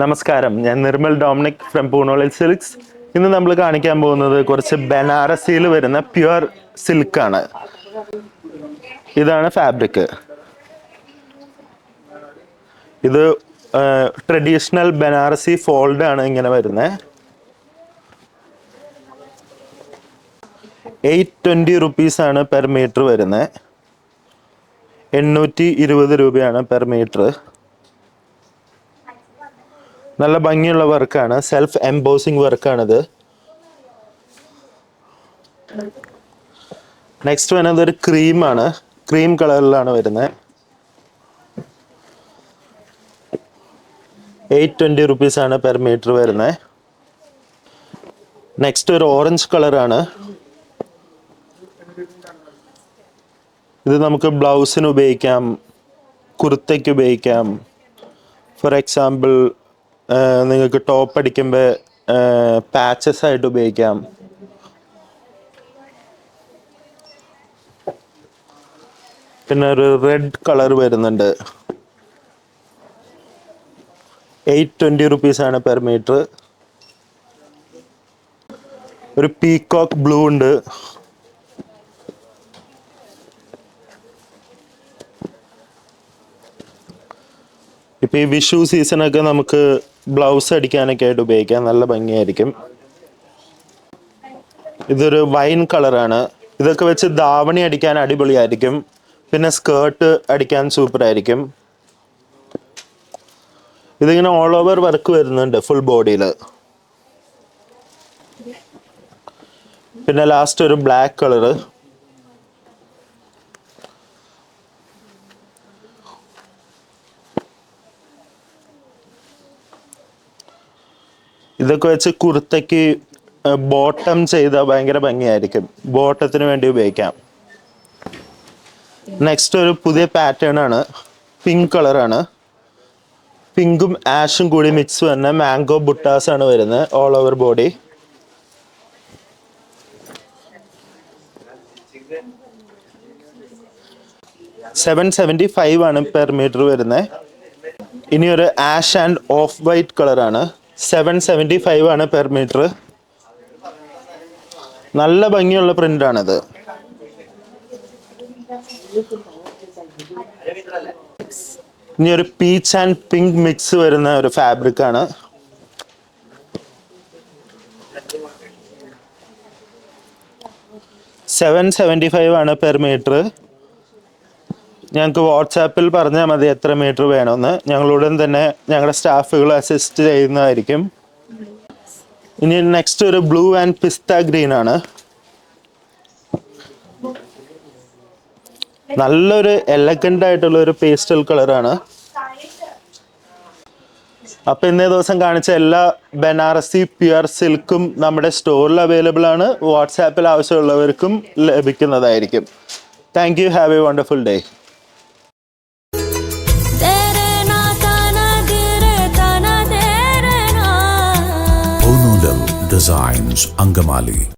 നമസ്കാരം, ഞാൻ Nirmal Dominic from പൂണോളിൽ silks. ഇന്ന് നമ്മൾ കാണിക്കാൻ പോകുന്നത് കുറച്ച് ബനാറസിയിൽ വരുന്ന പ്യുവർ സിൽക്കാണ്. ഇതാണ് ഫാബ്രിക്. ഇത് ട്രഡീഷണൽ ബനാറസി ഫോൾഡ് ആണ് ഇങ്ങനെ വരുന്നത്. 820 റുപ്പീസാണ് പെർ മീറ്റർ വരുന്നത്. 820 രൂപയാണ് പെർ മീറ്റർ. നല്ല ഭംഗിയുള്ള വർക്കാണ്, സെൽഫ് എംബോസിങ് വർക്കാണിത്. നെക്സ്റ്റ് വരുന്നത് ഒരു ക്രീമാണ്, ക്രീം കളറിലാണ് വരുന്നത്. 820 റുപ്പീസാണ് പെർ മീറ്റർ വരുന്നത്. നെക്സ്റ്റ് ഒരു ഓറഞ്ച് കളറാണ്. ഇത് നമുക്ക് ബ്ലൗസിന് ഉപയോഗിക്കാം, കുർത്തയ്ക്ക് ഉപയോഗിക്കാം. ഫോർ എക്സാമ്പിൾ നിങ്ങൾക്ക് ടോപ്പ് അടിക്കുമ്പോൾ പാച്ചസ് ആയിട്ട് ഉപയോഗിക്കാം. പിന്നെ ഒരു റെഡ് കളർ വരുന്നുണ്ട്. 820 റുപ്പീസാണ് പെർ മീറ്റർ. ഒരു പീകോക്ക് ബ്ലൂ ഉണ്ട്. ഇപ്പം ഈ വിഷു സീസണൊക്കെ നമുക്ക് ബ്ലൗസ് അടിക്കാനൊക്കെ ആയിട്ട് ഉപയോഗിക്കാം, നല്ല ഭംഗിയായിരിക്കും. ഇതൊരു വൈൻ കളറാണ്. ഇതൊക്കെ വെച്ച് ധാവണി അടിക്കാൻ അടിപൊളിയായിരിക്കും. പിന്നെ സ്കേർട്ട് അടിക്കാൻ സൂപ്പർ ആയിരിക്കും. ഇതിങ്ങനെ ഓൾ ഓവർ വർക്ക് വരുന്നുണ്ട് ഫുൾ ബോഡിയിൽ. പിന്നെ ലാസ്റ്റ് ഒരു ബ്ലാക്ക് കളറ്. ഇതൊക്കെ വെച്ച് കുർത്തയ്ക്ക് ബോട്ടം ചെയ്താൽ ഭയങ്കര ഭംഗിയായിരിക്കും. ബോട്ടത്തിന് വേണ്ടി ഉപയോഗിക്കാം. നെക്സ്റ്റ് ഒരു പുതിയ പാറ്റേൺ ആണ്, പിങ്ക് കളറാണ്. പിങ്കും ആഷും കൂടി മിക്സ് വന്ന മാംഗോ ബുട്ടാസ് ആണ് വരുന്നത് ഓൾ ഓവർ ബോഡി. $775 ആണ് പെർ മീറ്റർ വരുന്നത്. ഇനി ഒരു ആഷ് ആൻഡ് ഓഫ് വൈറ്റ് കളറാണ്. 775 ആണ് പെർ മീറ്റർ. നല്ല ഭംഗിയുള്ള പ്രിന്റ് ആണിത്. ഇനി ഒരു പീച്ച് ആൻഡ് പിങ്ക് മിക്സ് വരുന്ന ഒരു ഫാബ്രിക് ആണ്. $775 ആണ് പെർ മീറ്റർ. ഞങ്ങൾക്ക് വാട്സാപ്പിൽ പറഞ്ഞാൽ മതി എത്ര മീറ്റർ വേണമെന്ന്. ഞങ്ങളുടൻ തന്നെ ഞങ്ങളുടെ സ്റ്റാഫുകൾ അസിസ്റ്റ് ചെയ്യുന്നതായിരിക്കും. ഇനി നെക്സ്റ്റ് ഒരു ബ്ലൂ ആൻഡ് പിസ്ത ഗ്രീൻ ആണ്. നല്ലൊരു എലഗന്റ് ആയിട്ടുള്ള ഒരു പേസ്റ്റൽ കളറാണ്. അപ്പം ഇന്നേ ദിവസം കാണിച്ച എല്ലാ ബനാറസി പ്യുവർ സിൽക്കും നമ്മുടെ സ്റ്റോറിൽ അവൈലബിൾ ആണ്. വാട്സാപ്പിൽ ആവശ്യമുള്ളവർക്കും ലഭിക്കുന്നതായിരിക്കും. Thank you. Have A wonderful day. Designs Angamali.